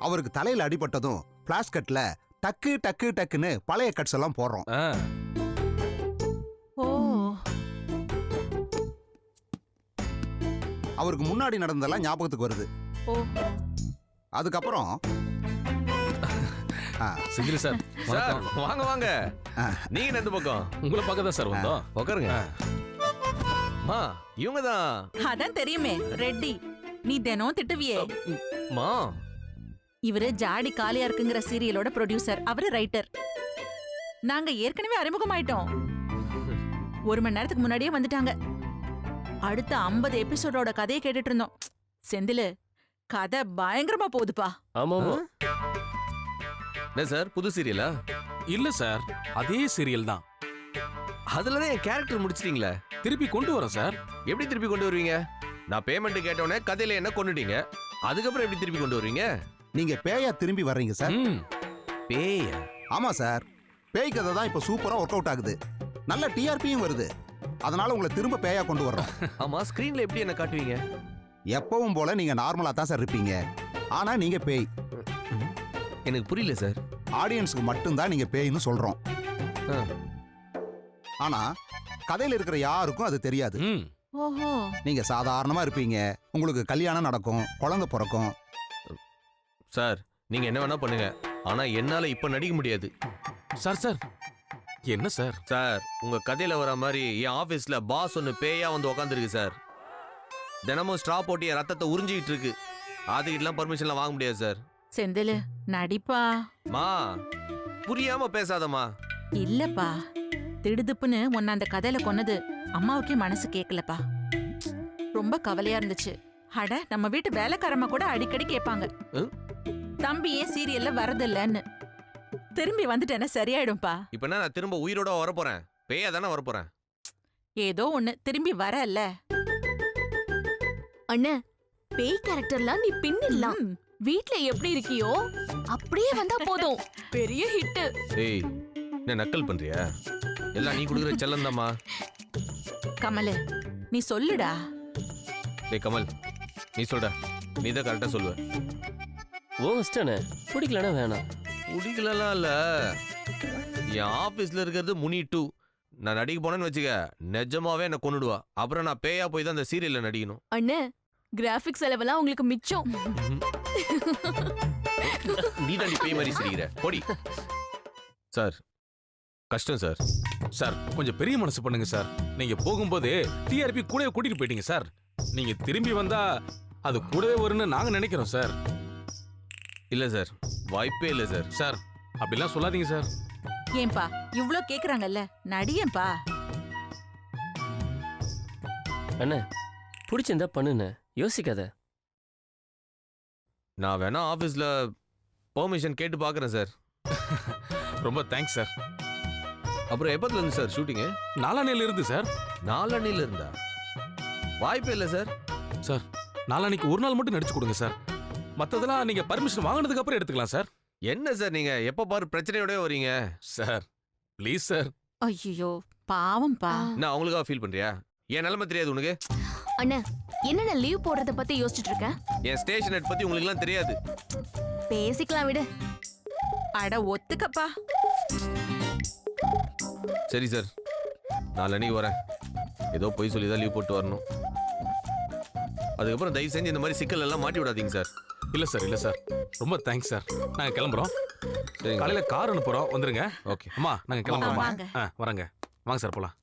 அவருக்கு தலையில அடிபட்டதும் பிளாஸ் கட்ல டக்கு டக்கு டக்குன்னு பழைய கட்ஸ் எல்லாம் போடுறோம். ஓ, அவருக்கு முன்னாடி நடந்ததெல்லாம் ஞாபகத்துக்கு வருது. ஓ, அதுக்கப்புறம் செந்தில் சார், சார் வாங்க வாங்க. நீங்க எந்த பக்கம்? உங்களை பார்க்க தான் சார் வந்தோம். உட்காருங்க. மா இவங்க தான். அதான் தெரியுமே, ரெட்டி. நீ தினம் திட்டுவியே. மா இவரு ஜாடி காலியா இருக்குங்கிற சீரியலோட ப்ரொடியூசர், அவரு ரைட்டர். நாங்க ஏற்கனவே அறிமுகமாயிட்டோம். 1 மணி நேரத்துக்கு முன்னாடியே வந்துட்டாங்க. அடுத்த 50 எபிசோடோட கதையை கேட்டுட்டு இருந்தோம். செந்திலு, கதை பயங்கரமா போகுதுப்பா. ஆமாமா. என்ன சார் புது சீரியலா? இல்ல சார், அதே சீரியல் தான். அதுலதான் என் கேரக்டர் முடிச்சிட்டீங்களே. திருப்பி கொண்டு வரேன் சார். எப்படி திருப்பி கொண்டு வருவீங்க? நான் பேமெண்ட் கேட்டோன்னே கதையில என்ன கொண்டுட்டீங்க, அதுக்கப்புறம் எப்படி திருப்பி கொண்டு வருவீங்க? நீங்க பேயா திரும்பி வர்றீங்க சார். பேயா? ஆமா சார், பேய் கதை தான் இப்ப சூப்பரா ஒர்க் அவுட் ஆகுது. நல்ல டிஆர்பியும் வருது. அதனால உங்களை திரும்ப பேயா கொண்டு வர்றோம். ஆமா, ஸ்கிரீன்ல எப்படி என்ன காட்டுவீங்க? எப்பவும் போல நீங்க நார்மலா தான் சார் இருப்பீங்க. ஆனா நீங்க பேய். எனக்கு புரியல சார். ஆடியன்ஸுக்கு மட்டும்தான் நீங்க பேய்னு சொல்றோம். ஆனா கதையில இருக்கிற யாருக்கும் அது தெரியாது. ஓஹோ. நீங்க சாதாரணமா இருப்பீங்க. உங்களுக்கு கல்யாணம் நடக்கும், குழந்தை பிறக்கும். சார் நீங்க என்ன வேணா பண்ணுங்க, ஆனா என்னால இப்ப நடிக்க முடியாது. சார் சார், என்ன சார்? சார் உங்க கதையில வர மாதிரி என் ஆபீஸ்ல பாஸ் ஒன்னு பேயா வந்து உக்காந்துருக்கு சார். தினமும் ஸ்ட்ரா போட்டு என் ரத்தத்தை உறிஞ்சிட்டு இருக்கு. அதுக்கிட்டலாம் பர்மிஷன்லாம் வாங்க முடியாது சார். செந்திலு, நடிப்பா. மா புரியாம பேசாதம்மா. இல்லப்பா, திடுதுப்புன்னு உன்ன அந்த கதையில கொன்னது அம்மாவுக்கே மனசு கேட்கலப்பா. ரொம்ப கவலையா இருந்துச்சு. அட, நம்ம வீட்டு வேலைக்காரமா கூட அடிக்கடி கேட்பாங்க, தம்பி ஏன் சீரியல்ல வரதில்லன்னு. திரும்பி வந்துட்டேன்னா சரியாயிடும்பா. இப்ப என்ன நான் திரும்ப உயிரோட வரப்போறேன்? பேயா தானே வரப்போறேன். ஏதோ ஒண்ணு திரும்பி வரல. அண்ணே, பேய் கேரக்டர்லாம் நீ பின்னிடலாம். வீட்ல எப்படி இருக்கியோ அப்படியே வந்தா போதும், பெரிய ஹிட். ஏய், என்ன நக்கல் பண்றியா? எல்லாம் நீ குடுக்குற செல்லந்தாமா. கமலு, நீ சொல்லுடா. டேய் கமல், நீ சொல்டா. நீ தான் கரெக்டா சொல்லுவ. ஓ இஷ்டனே, பிடிக்கலனா வேணாம். பிடிக்கலாம் இல்ல, என் ஆபீஸ்ல இருக்கிறது முனி 2. நான் நடிக்க போனேன்னு வச்சுக்க, நிஜமாவே என்ன கொன்னுடுவா. அப்புறம் நான் பேயா போய் தான் அந்த சீரியல்ல நடிக்கணும். அண்ணே, கிராபிக்ஸ் செலவெல்லாம் உங்களுக்கு மிச்சம். நீ தான் பேய் மாதிரி சிரிக்கிற, போடி. சார் கஷ்டம் சார். சார் கொஞ்சம் பெரிய மனசு பண்ணுங்க சார். நீங்க போகும்போது டிஆர்பி கூடவே கூட்டிட்டு போயிட்டீங்க சார். நீங்க திரும்பி வந்தா அது கூடவே வரும்னு நாங்க நினைக்கிறோம் சார். இல்ல சார், வாய்ப்பே இல்ல சார். சார் அப்படிலாம் சொல்லாதீங்க சார். ஏன்பா இவ்ளோ கேக்குறாங்கல்ல, நடியேன்பா. அண்ணே, பிடிச்சிருந்தா பண்ணுண்ணே, யோசிக்காத. நான் வேணா ஆபீஸ்ல பெர்மிஷன் கேட்டு பாக்குறேன் சார். ரொம்ப தேங்க்ஸ் சார். அப்புறம் எப்பத்துல இருந்து சார் ஷூட்டிங்கு? நாளான்னையில இருந்து சார். நாளன்னையில இருந்தா? வாய்ப்பே இல்ல சார். சார் நாளான்னைக்கு ஒரு நாள் மட்டும் நடிச்சு கொடுங்க சார். மத்ததெல்லாம் நீங்க பர்மிஷன் வாங்கினதுக்கு அப்புறம் எடுத்துக்கலாம் சார். என்ன சார் நீங்க எப்ப பாரு பிரச்சனையோட வரீங்க சார். Please sir. ஐயோ பாவம்பா. நான் அவங்களுக்காக ஃபீல் பண்றியா? என் நிலைமை தெரியாது உனக்கு? அண்ணே, என்னென்ன லீவ் போடுறத பத்தி யோசிச்சுட்டு இருக்க? என் ஸ்டேஷன் ஹெட் பத்தி உங்களுக்கு எல்லாம் தெரியாது. பேசிக்கலாம் விடு. அட ஒத்துக்கப்பா. சரி சார், நாளன்னைக்கு வரேன். ஏதோ பொய் சொல்லி தான் லீவ் போட்டு வரணும். அதுக்கப்புறம் தயவு செஞ்சு இந்த மாதிரி சிக்கல் எல்லாம் மாட்டி விடாதீங்க சார். இல்ல சார், இல்ல சார். ரொம்ப தேங்க்ஸ் சார். நாங்க கிளம்புறோம். சரி, காலையில கார் அனுப்புறோம், வந்துருங்க. ஓகே. அம்மா நாங்க கிளம்புறோம். வாங்க. வரங்க. வாங்க சார் போலாம்.